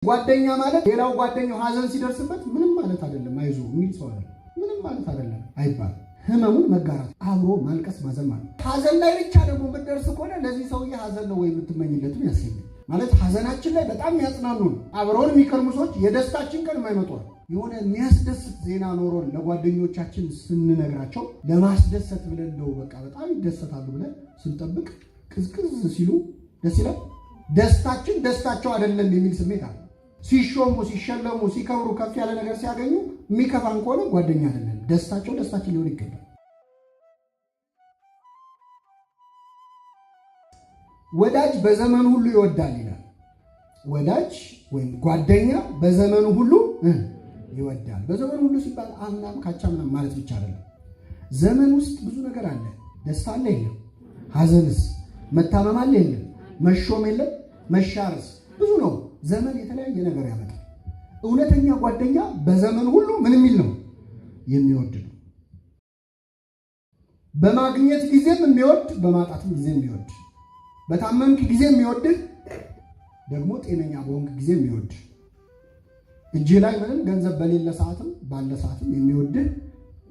ጓደኛ ማለት ሌላው ጓደኛው ሐዘን ሲደርስበት ምንም ማለት አይደለም አይዞ የሚል ሰው አይደለም። ምንም ማለት አይደለም አይባል። ህመሙን መጋራት አብሮ ማልቀስ ማዘን ማለት ሐዘን ላይ ብቻ ደግሞ የምትደርስ ከሆነ ለዚህ ሰውዬ ሐዘን ነው ወይ የምትመኝለትም ያሰኛል። ማለት ሐዘናችን ላይ በጣም ያጽናኑ አብረውን የሚከርሙ ሰዎች የደስታችን ቀን የማይመጡ የሆነ የሚያስደስት ዜና ኖሮን ለጓደኞቻችን ስንነግራቸው ለማስደሰት ብለን ነው በቃ በጣም ይደሰታሉ ብለን ስንጠብቅ ቅዝቅዝ ሲሉ ደስ ይላል። ደስታችን ደስታቸው አይደለም የሚል ስሜት አለ። ሲሾሙ ሲሸለሙ ሲከብሩ ከፍ ያለ ነገር ሲያገኙ የሚከፋን ከሆነ ጓደኛ አይደለም። ደስታቸው ደስታችን ሊሆን ይገባል። ወዳጅ በዘመኑ ሁሉ ይወዳል ይላል። ወዳጅ ወይም ጓደኛ በዘመኑ ሁሉ ይወዳል። በዘመኑ ሁሉ ሲባል አምናም ካቻምናም ማለት ብቻ አይደለም። ዘመን ውስጥ ብዙ ነገር አለ። ደስታ አለ የለም? ሐዘንስ? መታመም አለ የለም? መሾም የለም? መሻርስ? ብዙ ነው። ዘመን የተለያየ ነገር ያመጣል። እውነተኛ ጓደኛ በዘመን ሁሉ ምን የሚል ነው? የሚወድ ነው። በማግኘት ጊዜም የሚወድ፣ በማጣትም ጊዜ የሚወድ፣ በታመምክ ጊዜ የሚወድ፣ ደግሞ ጤነኛ በሆንክ ጊዜ የሚወድ፣ እጅ ላይ ምንም ገንዘብ በሌለ ሰዓትም ባለ ሰዓትም የሚወድ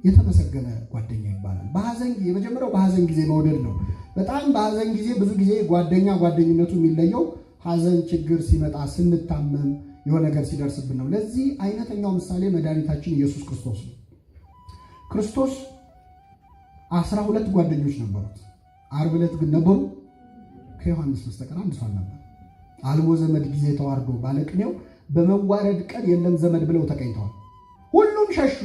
የተመሰገነ ጓደኛ ይባላል። በሐዘን የመጀመሪያው በሐዘን ጊዜ መውደድ ነው። በጣም በሐዘን ጊዜ ብዙ ጊዜ ጓደኝነቱ የሚለየው ሐዘን ችግር ሲመጣ ስንታመም የሆነ ነገር ሲደርስብን ነው። ለዚህ አይነተኛው ምሳሌ መድኃኒታችን ኢየሱስ ክርስቶስ ነው። ክርስቶስ 12 ጓደኞች ነበሩት። ዓርብ ዕለት ግን ነበሩ ከዮሐንስ በስተቀር አንድ ሰው ነበር። አልቦ ዘመድ ጊዜ ተዋርዶ ባለቅኔው በመዋረድ ቀን የለም ዘመድ ብለው ተቀኝተዋል። ሁሉም ሸሹ።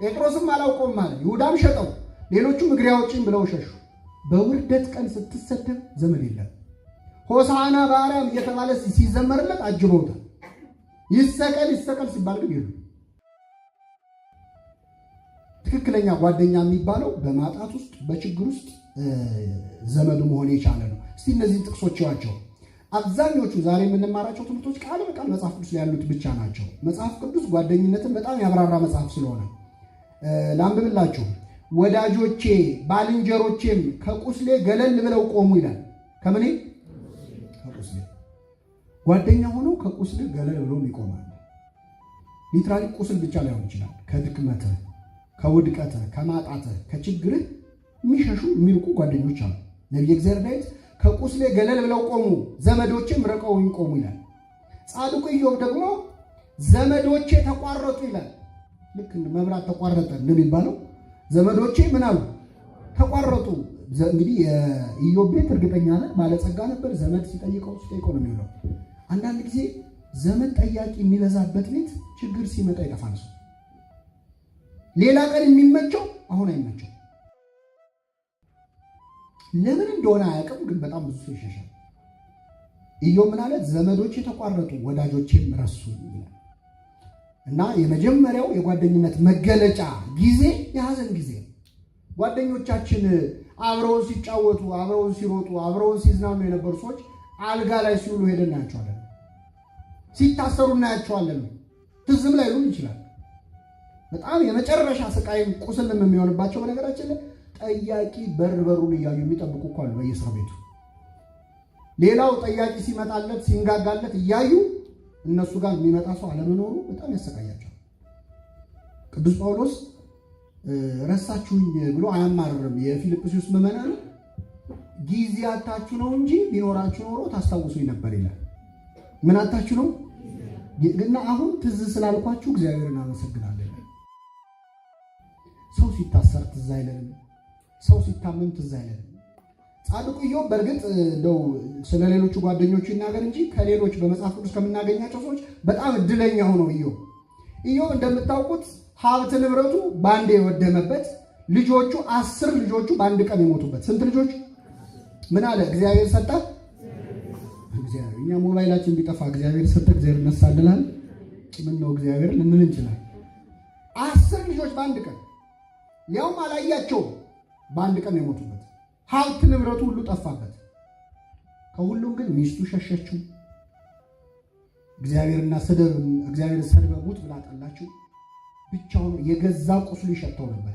ጴጥሮስም አላውቀውም አለ። ይሁዳም ሸጠው፣ ሌሎቹም እግሬ አውጪኝ ብለው ሸሹ። በውርደት ቀን ስትሰደብ ዘመድ የለም። ሆሳዕና በአርያም እየተባለ ሲዘመርለት አጅበውታል። ይሰቀል ይሰቀል ሲባል ግን የሉ። ትክክለኛ ጓደኛ የሚባለው በማጣት ውስጥ በችግር ውስጥ ዘመዱ መሆን የቻለ ነው። እስቲ እነዚህን ጥቅሶች ዋቸው። አብዛኞቹ ዛሬ የምንማራቸው ትምህርቶች ቃል በቃል መጽሐፍ ቅዱስ ላይ ያሉት ብቻ ናቸው። መጽሐፍ ቅዱስ ጓደኝነትን በጣም ያብራራ መጽሐፍ ስለሆነ ላንብብላችሁ። ወዳጆቼ ባልንጀሮቼም ከቁስሌ ገለል ብለው ቆሙ ይላል። ከምኔ? ከቁስሌ። ጓደኛ ሆኖ ከቁስል ገለል ብሎ ይቆማል። ሊትራሊ ቁስል ብቻ ላይሆን ይችላል። ከድክመትህ፣ ከውድቀትህ፣ ከማጣትህ፣ ከችግርህ የሚሸሹ የሚርቁ ጓደኞች አሉ። ነቢየ እግዚአብሔር ዳዊት ከቁስሌ ገለል ብለው ቆሙ፣ ዘመዶቼም ርቀውኝ ቆሙ ይላል። ጻድቁ ኢዮብ ደግሞ ዘመዶቼ ተቋረጡ ይላል። ልክ መብራት ተቋረጠ እንደሚባለው ዘመዶቼ ምን አሉ? ተቋረጡ። እንግዲህ የኢዮብ ቤት እርግጠኛ ነን ባለጸጋ ነበር። ዘመድ ሲጠይቀው ነው የሚውለው። አንዳንድ ጊዜ ዘመድ ጠያቂ የሚበዛበት ቤት ችግር ሲመጣ ይጠፋል ሰው። ሌላ ቀን የሚመቸው አሁን አይመቸው። ለምን እንደሆነ አያውቅም፣ ግን በጣም ብዙ ሰው ይሸሻል። ኢዮብ ምን አለ? ዘመዶቼ ተቋረጡ ወዳጆቼም ረሱኝ ይላል። እና የመጀመሪያው የጓደኝነት መገለጫ ጊዜ የሐዘን ጊዜ ነው። ጓደኞቻችን አብረውን ሲጫወቱ፣ አብረውን ሲሮጡ፣ አብረውን ሲዝናኑ የነበሩ ሰዎች አልጋ ላይ ሲውሉ ሄደን እናያቸዋለን። ሲታሰሩ እናያቸዋለን። ትዝም ላይ ሊሆን ይችላል። በጣም የመጨረሻ ስቃይም ቁስልም የሚሆንባቸው በነገራችን ላይ ጠያቂ በሩን እያዩ የሚጠብቁ እኮ አሉ በየእስር ቤቱ። ሌላው ጠያቂ ሲመጣለት ሲንጋጋለት እያዩ እነሱ ጋር የሚመጣ ሰው አለመኖሩ በጣም ያሰቃያቸዋል። ቅዱስ ጳውሎስ ረሳችሁኝ ብሎ አያማርርም። የፊልጵስዩስ ምዕመናን ጊዜ አታችሁ ነው እንጂ ቢኖራችሁ ኖሮ ታስታውሱኝ ነበር ይላል። ምን አታችሁ ነው? እና አሁን ትዝ ስላልኳችሁ እግዚአብሔርን አመሰግናለሁ። ሰው ሲታሰር ትዝ አይለንም። ሰው ሲታመም ትዝ አይለንም። ጻድቁ ኢዮብ በእርግጥ እንደው ስለ ሌሎቹ ጓደኞቹ ይናገር እንጂ ከሌሎች በመጽሐፍ ቅዱስ ከምናገኛቸው ሰዎች በጣም እድለኛ ሆነው ኢዮብ እንደምታውቁት ሀብት ንብረቱ በአንዴ የወደመበት፣ ልጆቹ 10 ልጆቹ በአንድ ቀን የሞቱበት። ስንት ልጆች? ምን አለ? እግዚአብሔር ሰጠ። እግዚአብሔር እኛ ሞባይላችን ቢጠፋ እግዚአብሔር ሰጠ እግዚአብሔር ነሳልናል። ምን ነው እግዚአብሔር ልንል እንችላለን። 10 ልጆች በአንድ ቀን ያውም አላያቸው በአንድ ቀን የሞቱበት። ሀብት ንብረቱ ሁሉ ጠፋበት። ከሁሉም ግን ሚስቱ ሸሸችው። እግዚአብሔርና እግዚአብሔር ሰድበ ሙት ብላ ጠላችው። ብቻውን የገዛ ቁስሉ ይሸተው ነበር።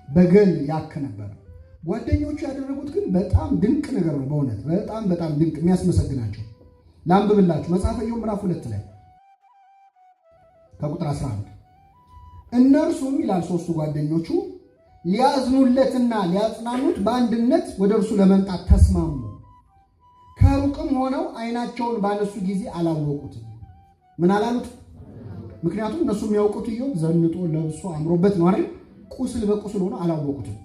በገል ያክ ነበር። ጓደኞቹ ያደረጉት ግን በጣም ድንቅ ነገር ነው። በእውነት በጣም ድንቅ የሚያስመሰግናቸው ላንብብላችሁ። መጽሐፈ ኢዮብ ምዕራፍ 2 ላይ ከቁጥር 11 እነርሱም ይላል ሶስቱ ጓደኞቹ ሊያዝኑለትና ሊያጽናኑት በአንድነት ወደ እርሱ ለመምጣት ተስማሙ። ከሩቅም ሆነው ዓይናቸውን ባነሱ ጊዜ አላወቁትም። ምን አላሉት? ምክንያቱም እነሱ የሚያውቁት ኢዮብ ዘንጦ ለብሶ አምሮበት ነው አይደል? ቁስል በቁስል ሆኖ አላወቁትም።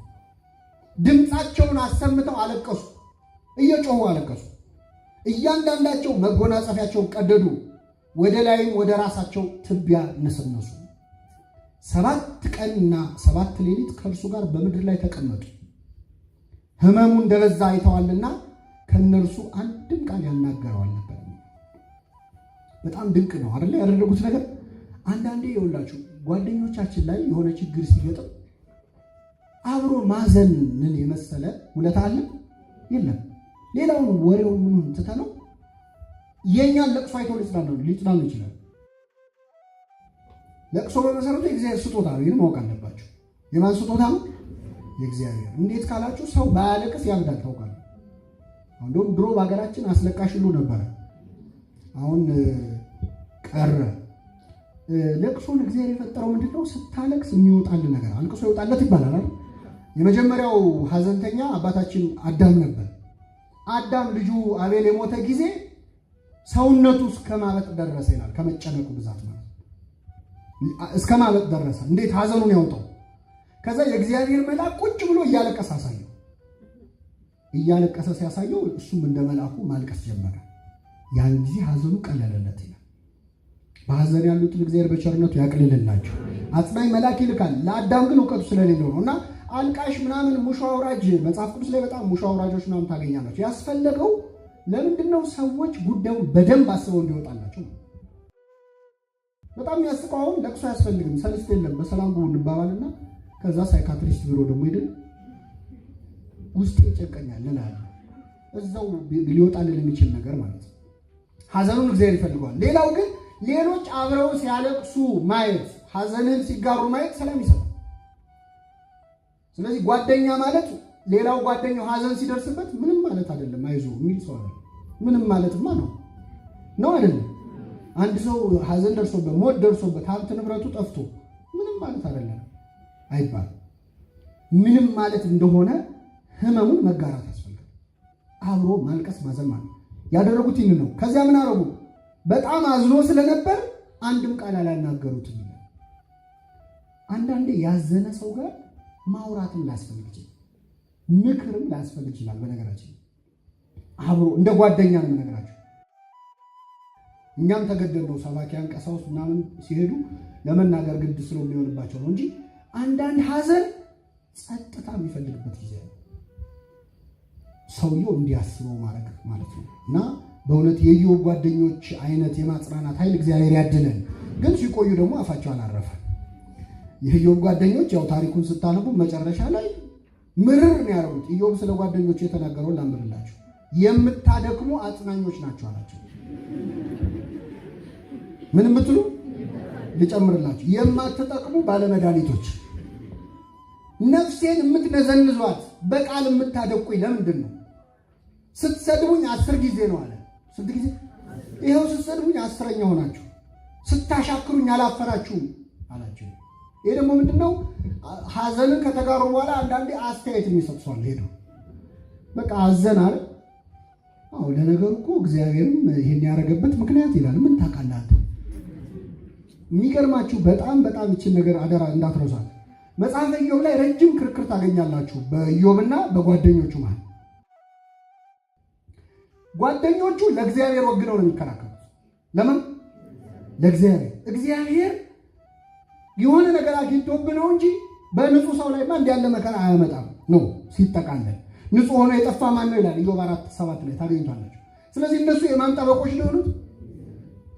ድምፃቸውን አሰምተው አለቀሱ፣ እየጮሁ አለቀሱ። እያንዳንዳቸው መጎናጸፊያቸውን ቀደዱ፣ ወደ ላይም ወደ ራሳቸው ትቢያ ነሰነሱ። 7 ቀንና 7 ሌሊት ከእርሱ ጋር በምድር ላይ ተቀመጡ። ሕመሙ እንደበዛ አይተዋልና ከእነርሱ አንድም ቃል ያናገረው አልነበረም። በጣም ድንቅ ነው አይደል ያደረጉት ነገር። አንዳንዴ ይኸውላችሁ ጓደኞቻችን ላይ የሆነ ችግር ሲገጥም አብሮ ማዘንን የመሰለ ውለታ አለ የለም። ሌላውን ወሬውን ምኑን ትተነው የኛን ለቅሶ አይተው ሊጽናኑ ይችላል። ለቅሶ በመሰረቱ የእግዚአብሔር ስጦታ ነው። ይህን ማወቅ አለባችሁ። የማን ስጦታ ነው? የእግዚአብሔር። እንዴት ካላችሁ ሰው ባያለቅስ ያብዳል። ታውቃለህ። እንደውም ድሮ በሀገራችን አስለቃሽ ሁሉ ነበረ፣ አሁን ቀረ። ለቅሶን እግዚአብሔር የፈጠረው ምንድነው? ስታለቅስ የሚወጣል ነገር አልቅሶ ይወጣለት ይባላል አይደል? የመጀመሪያው ሀዘንተኛ አባታችን አዳም ነበር። አዳም ልጁ አቤል የሞተ ጊዜ ሰውነቱ እስከ ማበጥ ደረሰ ይላል። ከመጨነቁ ብዛት ማለት እስከ ማበጥ ደረሰ። እንዴት ሀዘኑን ያውጣው? ከዛ የእግዚአብሔር መልአክ ቁጭ ብሎ እያለቀሰ አሳየው። እያለቀሰ ሲያሳየው እሱም እንደ መልአኩ ማልቀስ ጀመረ። ያን ጊዜ ሀዘኑ ቀለለለት ይላል። በሀዘን ያሉትን እግዚአብሔር በቸርነቱ ያቅልልላቸው። አጽናኝ መልአክ ይልካል። ለአዳም ግን እውቀቱ ስለሌለው ነው። እና አልቃሽ ምናምን ሙሾ አውራጅ መጽሐፍ ቅዱስ ላይ በጣም ሙሾ አውራጆች ምናምን ታገኛላችሁ። ያስፈለገው ለምንድን ነው? ሰዎች ጉዳዩን በደንብ አስበው እንዲወጣላቸው ነው። በጣም የሚያስቀው አሁን ለቅሶ አያስፈልግም፣ ሰልስት የለም፣ በሰላም ጉ እንባባልና ከዛ ሳይካትሪስት ቢሮ ደግሞ ሄደን ውስጥ ይጨቀኛል እንላለን። እዛው ሊወጣልን የሚችል ነገር ማለት ነው። ሀዘኑን እግዚአብሔር ይፈልገዋል። ሌላው ግን ሌሎች አብረው ሲያለቅሱ ማየት፣ ሀዘንን ሲጋሩ ማየት ሰላም ይሰጣል። ስለዚህ ጓደኛ ማለት ሌላው ጓደኛው ሀዘን ሲደርስበት ምንም ማለት አይደለም አይዞህ የሚል ሰው አይደለም። ምንም ማለትማ ነው አይደለም። አንድ ሰው ሀዘን ደርሶበት ሞት ደርሶበት ሀብት ንብረቱ ጠፍቶ ምንም ማለት አይደለም አይባልም። ምንም ማለት እንደሆነ ህመሙን መጋራት ያስፈልጋል። አብሮ ማልቀስ ማዘን ማለት ያደረጉት ይህን ነው። ከዚያ ምን አረጉ? በጣም አዝኖ ስለነበር አንድም ቃል አላናገሩትም። አንዳንዴ ያዘነ ሰው ጋር ማውራትም ላያስፈልግ ይችላል፣ ምክርም ላያስፈልግ ይችላል። በነገራችን አብሮ እንደ ጓደኛ ነው የምነግራቸው። እኛም ተገደል ነው ሰባኪያን ቀሳውስት ምናምን ሲሄዱ ለመናገር ግድ ስለሚሆንባቸው ነው እንጂ አንዳንድ ሀዘን ጸጥታ የሚፈልግበት ጊዜ ነው። ሰውየው እንዲያስበው ማድረግ ማለት ነው። እና በእውነት የኢዮብ ጓደኞች አይነት የማጽናናት ኃይል እግዚአብሔር ያድለን። ግን ሲቆዩ ደግሞ አፋቸው አላረፈ። የኢዮብ ጓደኞች ያው ታሪኩን ስታነቡ መጨረሻ ላይ ምርር ነው ያደረጉት። ኢዮብ ስለ ጓደኞቹ የተናገረውን ላንብብላችሁ። የምታደክሙ አጽናኞች ናቸው አላቸው። ምን የምትሉ ልጨምርላችሁ፣ የማትጠቅሙ ባለመድኃኒቶች፣ ነፍሴን የምትነዘንዟት በቃል የምታደቁኝ ለምንድን ነው? ስትሰድቡኝ 10 ጊዜ ነው አለ። ስንት ጊዜ? ይኸው ስትሰድቡኝ 10ኛ ሆናችሁ፣ ስታሻክሩኝ አላፈራችሁም አላቸው። ይሄ ደግሞ ምንድነው? ሀዘንን ከተጋሩ በኋላ አንዳንዴ አስተያየት የሚሰጥሷል። ሄዱ በቃ አዘን አለ። አዎ ለነገሩ እኮ እግዚአብሔርም ይሄን ያደረገበት ምክንያት ይላል። ምን ታውቃለህ? የሚገርማችሁ በጣም ይችን ነገር አደራ እንዳትረሷት። መጽሐፈ ኢዮብ ላይ ረጅም ክርክር ታገኛላችሁ በኢዮብና በጓደኞቹ ማለት። ጓደኞቹ ለእግዚአብሔር ወግነው ነው የሚከራከሩት። ለምን? ለእግዚአብሔር የሆነ ነገር አግኝቶብህ ነው እንጂ በንጹህ ሰው ላይማ እንዲያለ መከራ አያመጣም ነው ሲጠቃለል። ንጹህ ሆኖ የጠፋ ማን ነው ይላል ኢዮብ 4:7 ላይ ታገኙታላችሁ። ስለዚህ እነሱ የማን ጠበቆች ሊሆኑት?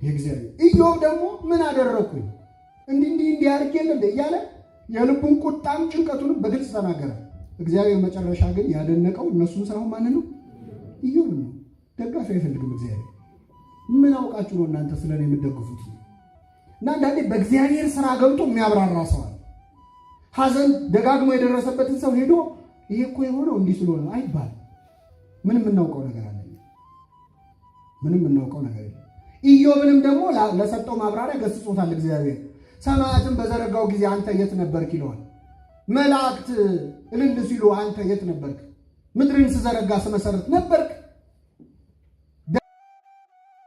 የእግዚአብሔር። ኢዮብ ደግሞ ምን አደረኩኝ እንዲህ አድርጌ የለ እያለ የልቡን ቁጣም ጭንቀቱንም በግልጽ ተናገረ። እግዚአብሔር መጨረሻ ግን ያደነቀው እነሱን ሳይሆን ማን ነው? ኢዮብ ነው። ደጋፊ አይፈልግም እግዚአብሔር። ምን አውቃችሁ ነው እናንተ ስለኔ የምትደግፉት? እና አንዳንዴ በእግዚአብሔር ስራ ገብቶ የሚያብራራ ሰው አለ። ሀዘን ደጋግሞ የደረሰበትን ሰው ሄዶ ይሄ እኮ የሆነው እንዲህ ስለሆነ አይባልም። ምንም የምናውቀው ነገር አለ? ምንም የምናውቀው ነገር የለም። ኢዮብንም ደግሞ ለሰጠው ማብራሪያ ገስጾታል እግዚአብሔር። ሰማያትን በዘረጋው ጊዜ አንተ የት ነበርክ ይለዋል። መላእክት እልል ሲሉ አንተ የት ነበርክ? ምድርን ስዘረጋ ስመሰረት ነበርክ?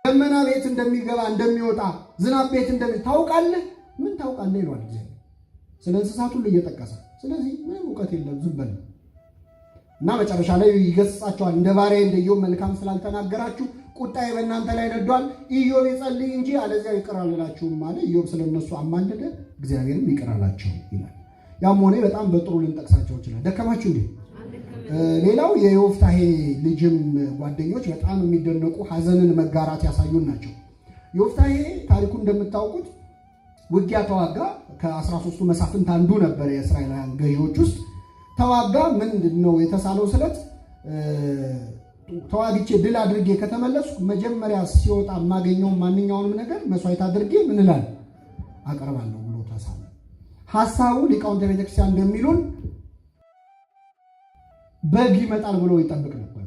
ደመና ቤት እንደሚገባ እንደሚወጣ ዝናብ ቤት ታውቃለህ? ምን ታውቃለህ ይለዋል እግዚአብሔር ስለ እንስሳት ሁሉ እየጠቀሰ። ስለዚህ ምንም እውቀት የለም ዝም በል እና መጨረሻ ላይ ይገስጻቸዋል። እንደ ባሪያዬ እንደ ኢዮብ መልካም ስላልተናገራችሁ ቁጣዬ በእናንተ ላይ ነዷል። ኢዮብ ይጸልይ እንጂ አለዚያ ይቅር አልላችሁም አለ። ኢዮብ ስለነሱ አማለደ፣ እግዚአብሔርም ይቅር አላቸው ይላል። ያም ሆነ በጣም በጥሩ ልንጠቅሳቸው ይችላል። ደከማችሁ እንዴ? ሌላው የዮፍታሔ ልጅም ጓደኞች በጣም የሚደነቁ ሐዘንን መጋራት ያሳዩን ናቸው። ዮፍታሔ ታሪኩ እንደምታውቁት ውጊያ ተዋጋ። ከ13ቱ መሳፍንት አንዱ ነበር። የእስራኤላውያን ገዢዎች ውስጥ ተዋጋ። ምንድን ነው የተሳለው ስለት? ተዋግቼ ድል አድርጌ ከተመለስኩ መጀመሪያ ሲወጣ የማገኘው ማንኛውንም ነገር መስዋዕት አድርጌ ምን እላለሁ አቀርባለሁ ብሎ ተሳለ። ሐሳቡ ሊቃውንተ ቤተክርስቲያን እንደሚሉን በግ ይመጣል ብሎ ይጠብቅ ነበር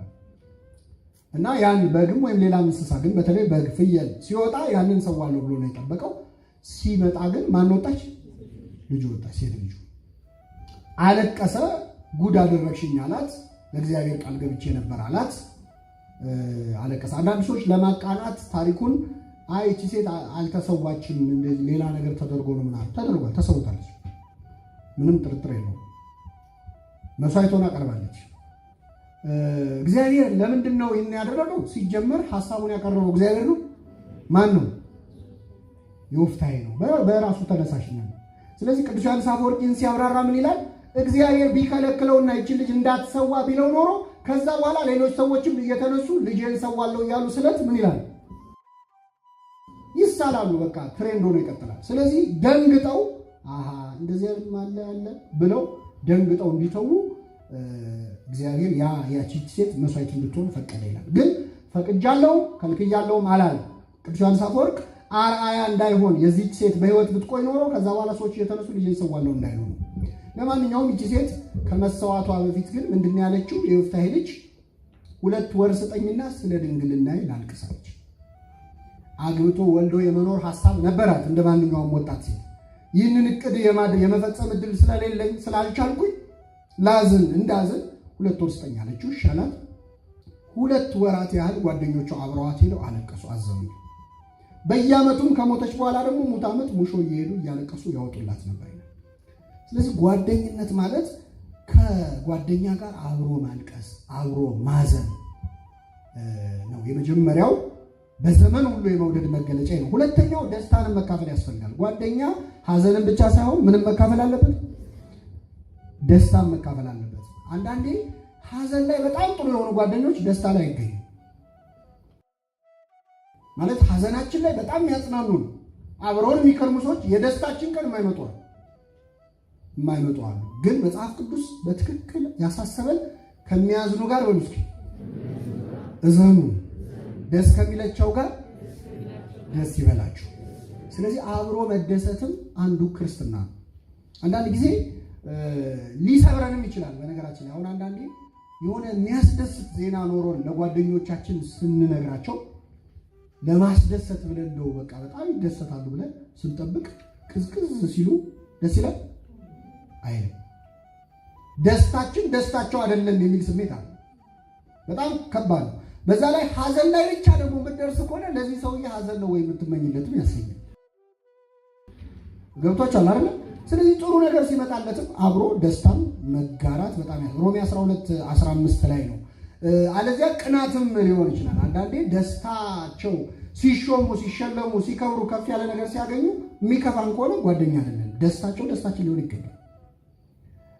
እና ያን በግም ወይም ሌላ እንስሳ ግን በተለይ በግ፣ ፍየል ሲወጣ ያንን ሰዋለሁ ብሎ ነው የጠበቀው። ሲመጣ ግን ማን ወጣች? ልጁ ወጣች፣ ሴት ልጁ። አለቀሰ። ጉድ አደረግሽኝ አላት። ለእግዚአብሔር ቃል ገብቼ ነበር አላት። አለቀሰ። አንዳንድ ሰዎች ለማቃናት ታሪኩን አይ እቺ ሴት አልተሰዋችም ሌላ ነገር ተደርጎ ነው ምናምን፣ ተደርጓል፣ ተሰውታለች፣ ምንም ጥርጥር የለውም። መስዋዕት ሆና ቀርባለች። እግዚአብሔር ለምንድን ነው ይህን ያደረገው? ሲጀመር ሐሳቡን ያቀረበው እግዚአብሔር ነው። ማን ነው? ዮፍታሔ ነው፣ በራሱ ተነሳሽነት ነው። ስለዚህ ቅዱስ ዮሐንስ አፈወርቂን ሲያብራራ ምን ይላል? እግዚአብሔር ቢከለክለውና ይችን ልጅ እንዳትሰዋ ቢለው ኖሮ ከዛ በኋላ ሌሎች ሰዎችም እየተነሱ ልጄን ሰዋለሁ እያሉ ስለት ምን ይላል? ይሳላሉ። በቃ ትሬንድ ሆኖ ይቀጥላል። ስለዚህ ደንግጠው አሃ እንደዚህ አለ ብለው ደንግጠው እንዲተዉ እግዚአብሔር ያቺ ሴት መስዋዕት እንድትሆን ፈቀደ ይላል። ግን ፈቅጃለሁ ከልክያለሁም አላለ። ቅዱስ ዮሐንስ አፈወርቅ አርአያ እንዳይሆን የዚህች ሴት በሕይወት ብትቆይ ኖሮ ከዛ በኋላ ሰዎች እየተነሱ ልጄን ሰዋለሁ እንዳይሆኑ። ለማንኛውም ይቺ ሴት ከመሰዋቷ በፊት ግን ምንድን ያለችው? የዮፍታሔ ልጅ 2 ወር ስጠኝና ስለ ድንግልናዬ ላልቅሳለች። አግብቶ ወልዶ የመኖር ሐሳብ ነበራት እንደ ማንኛውም ወጣት ሴት። ይህንን እቅድ የመፈጸም እድል ስለሌለኝ ስላልቻልኩኝ ላዝን እንዳዝን 2 ወር ስጠኝ አለችው። ይሻላት 2 ወራት ያህል ጓደኞቿ አብረዋት ሄደው አለቀሱ፣ አዘኑ። በየዓመቱም ከሞተች በኋላ ደግሞ ሙት ዓመት ሙሾ እየሄዱ እያለቀሱ ያወጡላት ነበር። ስለዚህ ጓደኝነት ማለት ከጓደኛ ጋር አብሮ ማልቀስ፣ አብሮ ማዘን ነው። የመጀመሪያው በዘመን ሁሉ የመውደድ መገለጫ ነው። ሁለተኛው ደስታንም መካፈል ያስፈልጋል። ጓደኛ ሐዘንን ብቻ ሳይሆን ምንም መካፈል አለበት፣ ደስታን መካፈል አለበት። አንዳንዴ ሐዘን ላይ በጣም ጥሩ የሆኑ ጓደኞች ደስታ ላይ አይገኙም። ማለት ሐዘናችን ላይ በጣም ያጽናኑን አብረውን የሚከርሙ ሰዎች የደስታችን ቀን የማይመጡ አሉ። ግን መጽሐፍ ቅዱስ በትክክል ያሳሰበን ከሚያዝኑ ጋር በሉስኪ እዘኑ፣ ደስ ከሚለቸው ጋር ደስ ይበላችሁ። ስለዚህ አብሮ መደሰትም አንዱ ክርስትና ነው። አንዳንድ ጊዜ ሊሰብረንም ይችላል። በነገራችን ላይ አሁን አንዳንዴ የሆነ የሚያስደስት ዜና ኖሮን ለጓደኞቻችን ስንነግራቸው ለማስደሰት ብለን እንደው በቃ በጣም ይደሰታሉ ብለን ስንጠብቅ ቅዝቅዝ ሲሉ ደስ ይላል አይልም። ደስታችን ደስታቸው አይደለም የሚል ስሜት አለ። በጣም ከባድ ነው። በዛ ላይ ሐዘን ላይ ብቻ ደግሞ የምትደርስ ከሆነ ለዚህ ሰውዬ ሐዘን ነው ወይ የምትመኝለትም ያሰኛል። ገብቷችኋል አይደል? ስለዚህ ጥሩ ነገር ሲመጣለትም አብሮ ደስታም መጋራት በጣም ሮሜ 12:15 ላይ ነው። አለዚያ ቅናትም ሊሆን ይችላል። አንዳንዴ ደስታቸው ሲሾሙ፣ ሲሸለሙ፣ ሲከብሩ፣ ከፍ ያለ ነገር ሲያገኙ የሚከፋን ከሆነ ጓደኛ አይደለም። ደስታቸው ደስታችን ሊሆን ይገባል።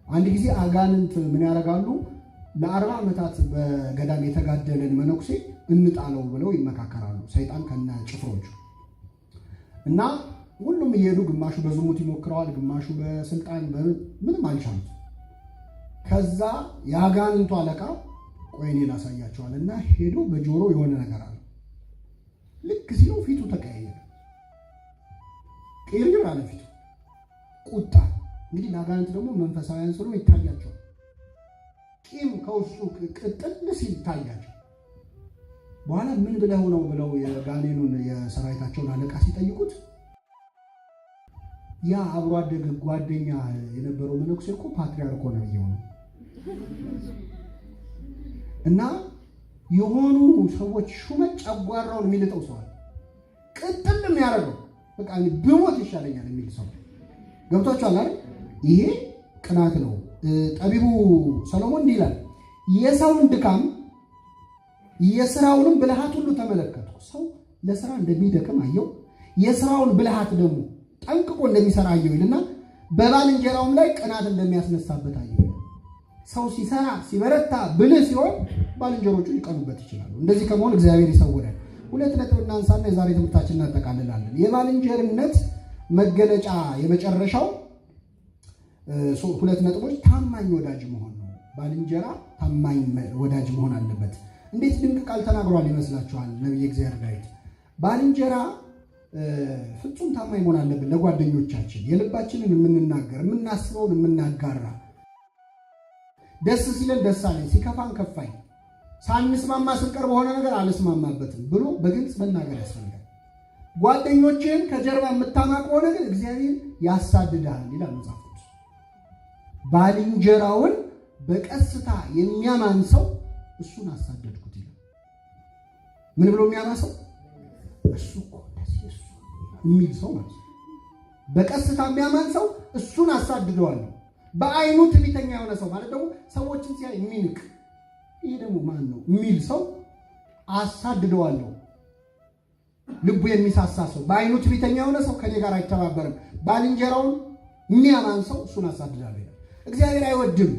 አንድ ጊዜ አጋንንት ምን ያደርጋሉ? ለ40 ዓመታት በገዳም የተጋደለን መነኩሴ እንጣለው ብለው ይመካከራሉ። ሰይጣን ከነ ጭፍሮቹ እና ሁሉም እየሄዱ ግማሹ በዝሙት ይሞክረዋል፣ ግማሹ በስልጣን ምንም አልቻሉት። ከዛ የአጋንንቱ አለቃ ቆይ እኔ ላሳያቸዋል እና ሄዶ በጆሮ የሆነ ነገር አለ። ልክ ሲለው ፊቱ ተቀያየረ፣ ቅይር አለ ፊቱ። ቁጣ እንግዲህ ለአጋንንት ደግሞ መንፈሳውያን ስለሆነ ይታያቸዋል። ቂም ከውስጡ ቅጥል ሲል ይታያቸው በኋላ ምን ብለው ነው ብለው የጋኔኑን የሰራዊታቸውን አለቃ ሲጠይቁት ያ አብሮ አደግ ጓደኛ የነበረው መነኩሴ እኮ ፓትርያርክ ሆነ ነው እና የሆኑ ሰዎች ሹመት ጨጓራውን የሚልጠው ሰዋል ቅጥል የሚያደርገው በቃ ብሞት ይሻለኛል የሚል ሰው ገብቷችኋል አይደል? ይሄ ቅናት ነው። ጠቢቡ ሰሎሞን እንዲህ ይላል፣ የሰውን ድካም የሥራውንም ብልሃት ሁሉ ተመለከቱ። ሰው ለሥራ እንደሚደክም አየው፣ የሥራውን ብልሃት ደግሞ ጠንቅቆ እንደሚሰራ አየው ይልና በባልንጀራውም ላይ ቅናት እንደሚያስነሳበት አየው። ሰው ሲሰራ ሲበረታ ብልህ ሲሆን ባልንጀሮቹ ሊቀኑበት ይችላሉ። እንደዚህ ከመሆን እግዚአብሔር ይሰውራል። ሁለት ነጥብ እናንሳና የዛሬ ትምህርታችንን እናጠቃልላለን። የባልንጀርነት መገለጫ የመጨረሻው ሁለት ነጥቦች ታማኝ ወዳጅ መሆን ነው። ባልንጀራ ታማኝ ወዳጅ መሆን አለበት። እንዴት ድንቅ ቃል ተናግሯል ይመስላችኋል ነቢየ እግዚአብሔር ዳዊት? ባልንጀራ ፍጹም ታማኝ መሆን አለብን ለጓደኞቻችን፣ የልባችንን የምንናገር የምናስበውን የምናጋራ፣ ደስ ሲለን ደስ አለኝ፣ ሲከፋን ከፋኝ፣ ሳንስማማ ስንቀር በሆነ ነገር አልስማማበትም ብሎ በግልጽ መናገር ያስፈልጋል። ጓደኞችን ከጀርባ የምታማ ከሆነ ግን እግዚአብሔር ያሳድዳል ይላል መጽሐፍ ቅዱስ። ባልንጀራውን በቀስታ የሚያማን ሰው እሱን አሳደድኩት ይላል። ምን ብሎ የሚያማ ሰው? እሱ እኮ እሱ የሚል ሰው ማለት ነው። በቀስታ የሚያማን ሰው እሱን አሳድደዋለሁ። በአይኑ ትዕቢተኛ የሆነ ሰው ማለት ደግሞ ሰዎችን ሲያይ የሚንቅ ይሄ ደግሞ ማን ነው የሚል ሰው አሳድደዋለሁ። ልቡ የሚሳሳ ሰው፣ በአይኑ ትዕቢተኛ የሆነ ሰው ከኔ ጋር አይተባበርም። ባልንጀራውን የሚያማን ሰው እሱን አሳድዳለሁ። እግዚአብሔር አይወድም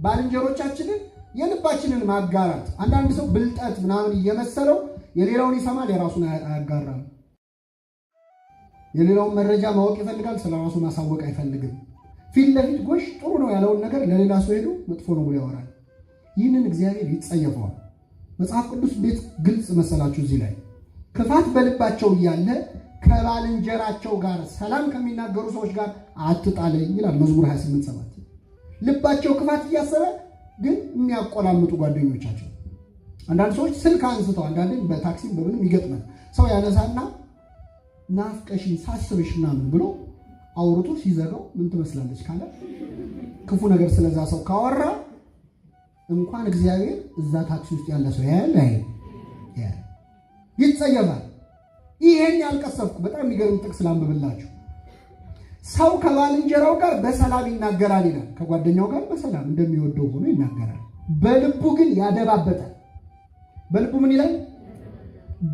ባልንጀሮቻችንን የልባችንን ማጋራት። አንዳንድ ሰው ብልጠት ምናምን እየመሰለው የሌላውን ይሰማል፣ የራሱን አያጋራም። የሌላውን መረጃ ማወቅ ይፈልጋል፣ ስለ ራሱ ማሳወቅ አይፈልግም። ፊት ለፊት ጎሽ ጥሩ ነው ያለውን ነገር ለሌላ ሰው ሄዶ መጥፎ ነው ብሎ ያወራል። ይህንን እግዚአብሔር ይጸየፈዋል። መጽሐፍ ቅዱስ እንዴት ግልጽ መሰላችሁ? እዚህ ላይ ክፋት በልባቸው እያለ ከባልንጀራቸው ጋር ሰላም ከሚናገሩ ሰዎች ጋር አትጣለኝ ይላል መዝሙር 28:7። ልባቸው ክፋት እያሰበ ግን የሚያቆላምጡ ጓደኞቻቸው። አንዳንድ ሰዎች ስልክ አንስተው አንዳንዴ በታክሲ በምንም ይገጥማል። ሰው ያነሳና ናፍቀሽኝ ሳስብሽ ምናምን ብሎ አውርቶ ሲዘጋው ምን ትመስላለች ካለ ክፉ ነገር ስለዛ ሰው ካወራ እንኳን እግዚአብሔር እዛ ታክሲ ውስጥ ያለ ሰው ያያል ይጸየፋል። ይሄን ያልቀሰብኩ በጣም የሚገርም ጥቅስ ላንብብላችሁ። ሰው ከባልንጀራው ጋር በሰላም ይናገራል ይላል። ከጓደኛው ጋር በሰላም እንደሚወደው ሆኖ ይናገራል። በልቡ ግን ያደባበታል። በልቡ ምን ይላል?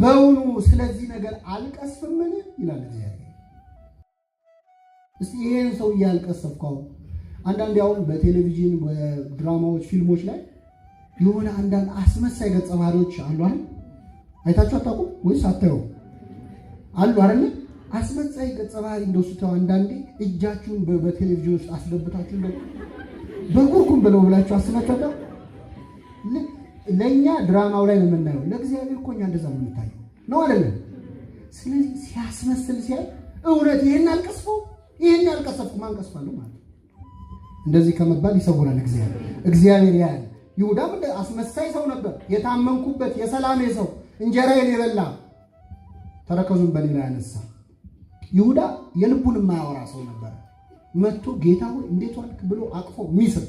በውኑ ስለዚህ ነገር አልቀስፍምን ይላል እግዚአብሔር። እስቲ ይሄን ሰው ያልቀሰብከው አንዳንድ ያው በቴሌቪዥን በድራማዎች ፊልሞች ላይ የሆነ አንዳንድ አስመሳይ ገጸ ባህሪዎች አሉ አይደል? አይታችሁ አታውቁም ወይስ አታዩ? አሉ አይደል? አስመሳይ ገጸ ባህሪ እንደው ስተው አንዳንዴ እጃችሁን በቴሌቪዥን ውስጥ አስገብታችሁ እንደው በጉርኩም ብላችሁ አስመጣጣ ለኛ ድራማው ላይ ነው የምናየው። ለእግዚአብሔር እኮ እኛ እንደዛ ነው የምታየው ነው አይደለም? ስለዚህ ሲያስመስል ሲያይ እውነት ይሄን አልቀስፈው ይሄን ያልቀሰፍኩ ማን ቀስፋለሁ ማለት እንደዚህ ከመባል ይሰውራል እግዚአብሔር ያያል። ይሁዳም እንደ አስመሳይ ሰው ነበር፣ የታመንኩበት የሰላሜ ሰው፣ እንጀራዬን የበላ ተረከዙን በሌላ ያነሳ። ይሁዳ የልቡን የማያወራ ሰው ነበር። መጥቶ ጌታ ሆይ እንዴት ዋልክ ብሎ አቅፎ ሚስም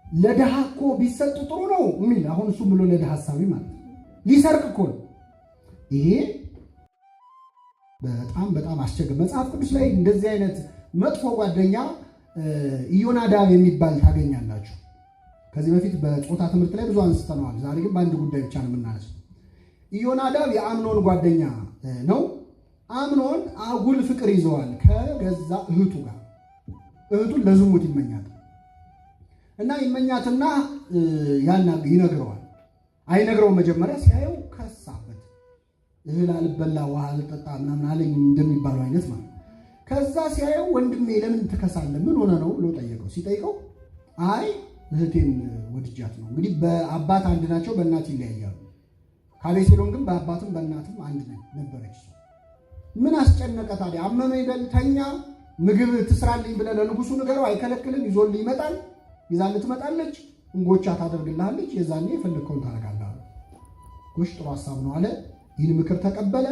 ለድሃ እኮ ቢሰጥ ጥሩ ነው የሚል አሁን እሱ ብሎ ለድሃ ሐሳቢ ማለት ሊሰርቅ እኮ ነው። ይሄ በጣም አስቸጋሪ። መጽሐፍ ቅዱስ ላይ እንደዚህ አይነት መጥፎ ጓደኛ ኢዮናዳብ የሚባል ታገኛላችሁ። ከዚህ በፊት በጾታ ትምህርት ላይ ብዙ አንስተነዋል። ዛሬ ግን በአንድ ጉዳይ ብቻ ነው የምናነሳው። ኢዮናዳብ የአምኖን ጓደኛ ነው። አምኖን አጉል ፍቅር ይዘዋል ከገዛ እህቱ ጋር። እህቱን ለዝሙት ይመኛል እና ይመኛትና ይነግረዋል። አይነግረውም። መጀመሪያ ሲያየው ከሳበት። እህል አልበላ ውሃ አልጠጣ ምናምን አለኝ እንደሚባለው አይነት ማለት። ከዛ ሲያየው ወንድሜ ለምን ትከሳለህ? ምን ሆነ ነው ብሎ ጠየቀው። ሲጠይቀው አይ እህቴን ወድጃት ነው። እንግዲህ በአባት አንድ ናቸው፣ በእናት ይለያያሉ። ከአቤሴሎም ግን በአባትም በእናትም አንድ ነበረች። ምን አስጨነቀ ታዲያ? አመመኝ በል ተኛ፣ ምግብ ትስራልኝ ብለህ ለንጉሱ ንገረው፣ አይከለክልም። ይዞልህ ይመጣል፣ ይዛልህ ትመጣለች፣ እንጎቻ ታደርግልሃለች። የዛኔ የፈለግከውን ታደርጋለህ። ጎሽ ጥሩ ሐሳብ ነው አለ። ይህን ምክር ተቀበለ።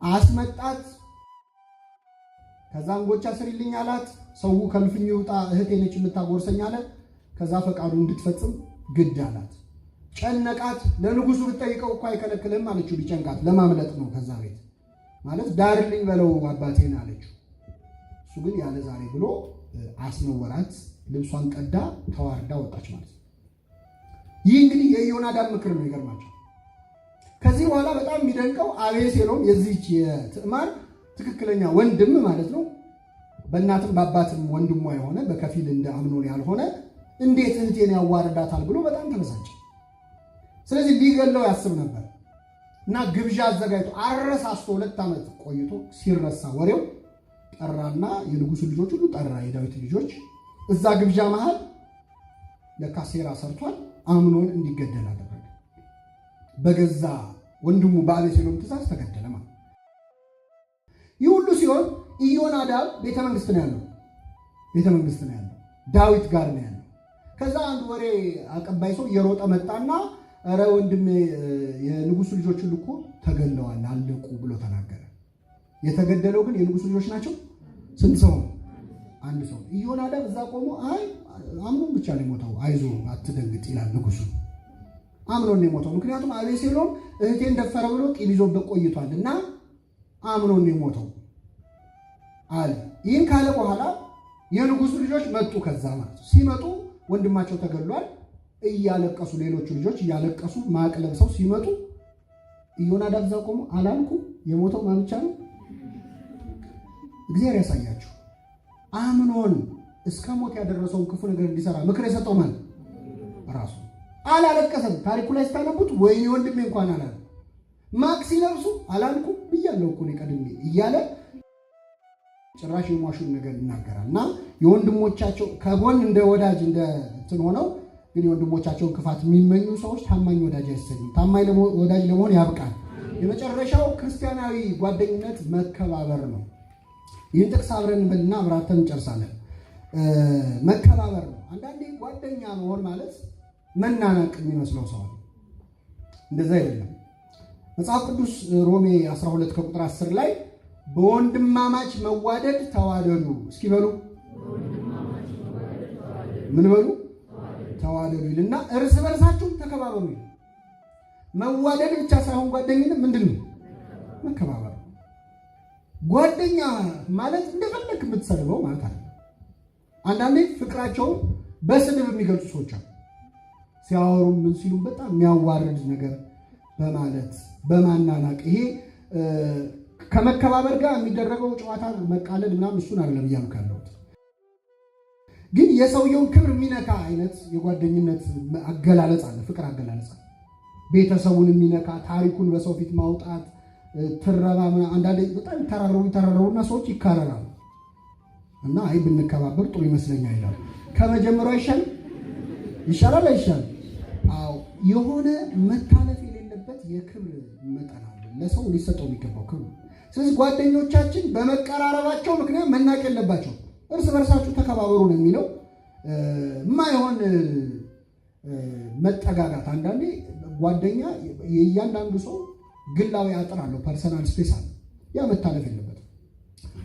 አስመጣት። ከዛ እንጎቻ ስሪልኝ አላት። ሰው ከልፍኝ ይውጣ፣ እህቴ ነች የምታጎርሰኝ አለ። ከዛ ፈቃዱ እንድትፈጽም ግድ አላት። ጨነቃት። ለንጉሱ ብትጠይቀው እኮ አይከለክልም አለችው። ቢጨንቃት ለማምለጥ ነው ከዛ ቤት ማለት ዳርልኝ በለው አባቴን አለችው። እሱ ግን ያለ ዛሬ ብሎ አስነወራት። ልብሷን ቀዳ ተዋርዳ ወጣች ማለት ነው። ይህ እንግዲህ የኢዮናዳብ ምክር ነው። ይገርማቸው። ከዚህ በኋላ በጣም የሚደንቀው አቤሴሎም የዚህች የትዕማር ትክክለኛ ወንድም ማለት ነው፣ በእናትም በአባትም ወንድሟ የሆነ በከፊል እንደ አምኖን ያልሆነ እንዴት እህቴን ያዋርዳታል ብሎ በጣም ተበሳጨ። ስለዚህ ሊገለው ያስብ ነበር እና ግብዣ አዘጋጅቶ አረሳስቶ 2 ዓመት ቆይቶ ሲረሳ ወሬው ጠራና የንጉሱ ልጆች ሁሉ ጠራ፣ የዳዊት ልጆች። እዛ ግብዣ መሃል ለካ ሴራ ሰርቷል። አምኖን እንዲገደል አደረገ። በገዛ ወንድሙ በአቤሴሎም ትእዛዝ ተገደለ ማለት። ይህ ሁሉ ሲሆን ኢዮናዳብ ቤተ መንግስት ነው ያለው፣ ዳዊት ጋር ነው ያለው። ከዛ አንድ ወሬ አቀባይ ሰው እየሮጠ መጣና ኧረ ወንድሜ የንጉሱ ልጆች ሁሉ እኮ ተገለዋል አለቁ ብሎ ተናገረ። የተገደለው ግን የንጉሱ ልጆች ናቸው። ስንት ሰው? አንድ ሰው። ኢዮናዳብ እዛ ቆሞ አይ አምኖን ብቻ ነው የሞተው፣ አይዞ አትደንግጥ ይላል ንጉሱ። አምኖን ነው የሞተው፣ ምክንያቱም አቤሴሎም እህቴን ደፈረ ብሎ ቂም ይዞበት ቆይቷል እና አምኖን ነው የሞተው አለ። ይህን ካለ በኋላ የንጉሱ ልጆች መጡ። ከዛ ማለት ሲመጡ ወንድማቸው ተገሏል እያለቀሱ፣ ሌሎቹ ልጆች እያለቀሱ ማቅ ለብሰው ሲመጡ ኢዮናዳብ እዛ ቆሞ አላልኩ የሞተው ማን ብቻ ነው? እግዚአብሔር ያሳያችሁ። አምኖን እስከ ሞት ያደረሰውን ክፉ ነገር እንዲሰራ ምክር የሰጠው ማለት ራሱ አላለቀሰም። ታሪኩ ላይ ስታነቡት ወይኔ ወንድሜ እንኳን አላለ። ማቅ ሲለብሱ አላልኩም ብያለሁ እኮ እኔ ቀድሜ እያለ ጭራሽ የሟሹን ነገር ይናገራል። እና የወንድሞቻቸው ከጎን እንደ ወዳጅ እንደ እንትን ሆነው ግን የወንድሞቻቸውን ክፋት የሚመኙ ሰዎች ታማኝ ወዳጅ አይሰኙም። ታማኝ ወዳጅ ለመሆን ያብቃል። የመጨረሻው ክርስቲያናዊ ጓደኝነት መከባበር ነው። ይህን ጥቅስ አብረን እንበልና አብራተን እንጨርሳለን። መከባበር ነው። አንዳንዴ ጓደኛ መሆን ማለት መናናቅ የሚመስለው ሰው እንደዛ አይደለም። መጽሐፍ ቅዱስ ሮሜ 12 ከቁጥር 10 ላይ በወንድማማች መዋደድ ተዋደዱ። እስኪ በሉ ምን በሉ? ተዋደዱ ይልና እርስ በርሳችሁ ተከባበሩ። መዋደድ ብቻ ሳይሆን ጓደኝነት ምንድን ነው? መከባበር። ጓደኛ ማለት እንደፈለክ የምትሰድበው ማለት አለ። አንዳንዴ ፍቅራቸውን በስድብ የሚገልጹ ሰዎች አሉ። ሲያወሩ ምን ሲሉ በጣም የሚያዋርድ ነገር በማለት በማናናቅ። ይሄ ከመከባበር ጋር የሚደረገው ጨዋታ መቃለድ ምናምን እሱን አይደለም እያልኩ ያለሁት። ግን የሰውየውን ክብር የሚነካ አይነት የጓደኝነት አገላለጽ አለ፣ ፍቅር አገላለጽ አለ። ቤተሰቡን የሚነካ ታሪኩን በሰው ፊት ማውጣት፣ ትረባ። አንዳንዴ በጣም ይተራረቡና ሰዎች ይካረራሉ እና አይ ብንከባበር ጥሩ ይመስለኛል ይላሉ። ከመጀመሪያው ይሻላል አይሻልም? አዎ፣ የሆነ መታለፍ የሌለበት የክብር መጠን አለ፣ ለሰው ሊሰጠው የሚገባው ክብር። ስለዚህ ጓደኞቻችን በመቀራረባቸው ምክንያት መናቅ የለባቸው። እርስ በርሳችሁ ተከባበሩ ነው የሚለው። የማይሆን መጠጋጋት። አንዳንዴ ጓደኛ የእያንዳንዱ ሰው ግላዊ አጥር አለው፣ ፐርሰናል ስፔስ አለ። ያ መታለፍ የለበትም።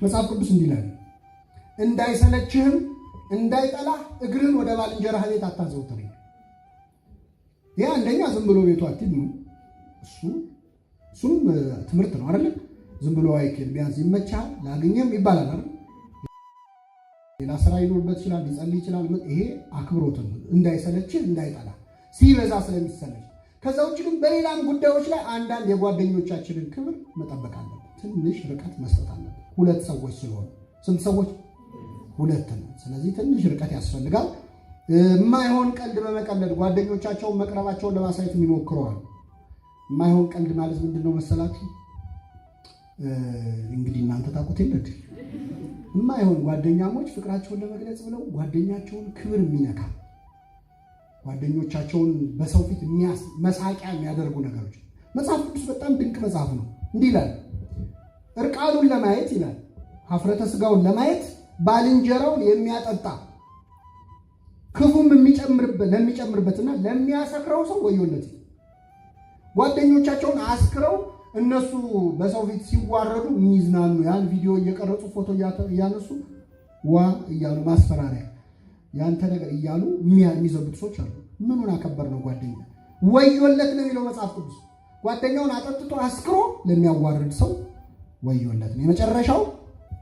መጽሐፍ ቅዱስ እንዲህ ይላል፣ እንዳይሰለችህም እንዳይጠላህ እግርህን ወደ ባልንጀራህ ቤት አታዘውትር። ይህ አንደኛ ዝም ብሎ ቤቱ አትሂድ ነው። እሱም ትምህርት ነው አይደለ? ዝም ብሎ አይኬድ፣ ቢያንስ ይመቻል ላገኘም ይባላል አይደል? ሌላ ስራ ይኖርበት ይችላል፣ ሊጸልይ ይችላል። ይሄ አክብሮት ነው። እንዳይሰለችህ እንዳይጠላ፣ ሲበዛ ስለሚሰለች። ከዛ ውጭ ግን በሌላም ጉዳዮች ላይ አንዳንድ የጓደኞቻችንን ክብር መጠበቅ አለብን። ትንሽ ርቀት መስጠት አለብን። 2 ሰዎች ስለሆኑ ስንት ሰዎች? 2 ነው። ስለዚህ ትንሽ ርቀት ያስፈልጋል። የማይሆን ቀልድ በመቀለድ ጓደኞቻቸውን መቅረባቸውን ለማሳየት የሚሞክረዋል። የማይሆን ቀልድ ማለት ምንድን ነው መሰላችሁ? እንግዲህ እናንተ ታውቁት የለት የማይሆን ጓደኛሞች ፍቅራቸውን ለመግለጽ ብለው ጓደኛቸውን ክብር የሚነካ ጓደኞቻቸውን በሰው ፊት መሳቂያ የሚያደርጉ ነገሮች። መጽሐፍ ቅዱስ በጣም ድንቅ መጽሐፍ ነው። እንዲህ ይላል፣ እርቃኑን ለማየት ይላል፣ ሀፍረተ ስጋውን ለማየት ባልንጀራውን የሚያጠጣ ክፉም ለሚጨምርበትና ለሚያሰክረው ሰው ወዮለት። ጓደኞቻቸውን አስክረው እነሱ በሰው ፊት ሲዋረዱ የሚዝናኑ ያን ቪዲዮ እየቀረጹ ፎቶ እያነሱ ዋ እያሉ ማስፈራሪያ ያንተ ነገር እያሉ የሚዘብቱ ሰዎች አሉ። ምኑን አከበር ነው ጓደኛ? ወዮለት ነው የሚለው መጽሐፍ ቅዱስ። ጓደኛውን አጠጥቶ አስክሮ ለሚያዋርድ ሰው ወዮለት ነው። የመጨረሻው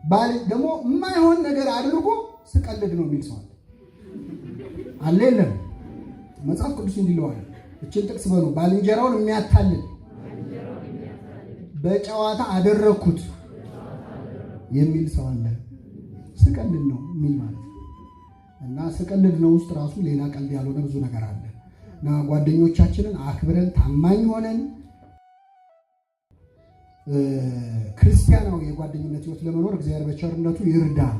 ባል ደግሞ የማይሆን ነገር አድርጎ ስቀልድ ነው የሚል ሰው አለ የለም? መጽሐፍ ቅዱስ እንዲለዋል። እችን ጥቅስ በሉ። ባልንጀራውን የሚያታልል በጨዋታ አደረኩት የሚል ሰው አለ። ስቀልድ ነው የሚል ማለት እና ስቀልድ ነው ውስጥ ራሱ ሌላ ቀልድ ያልሆነ ብዙ ነገር አለ እና ጓደኞቻችንን አክብረን ታማኝ ሆነን ክርስቲያናዊ የጓደኝነት ህይወት ለመኖር እግዚአብሔር በቸርነቱ ይርዳል።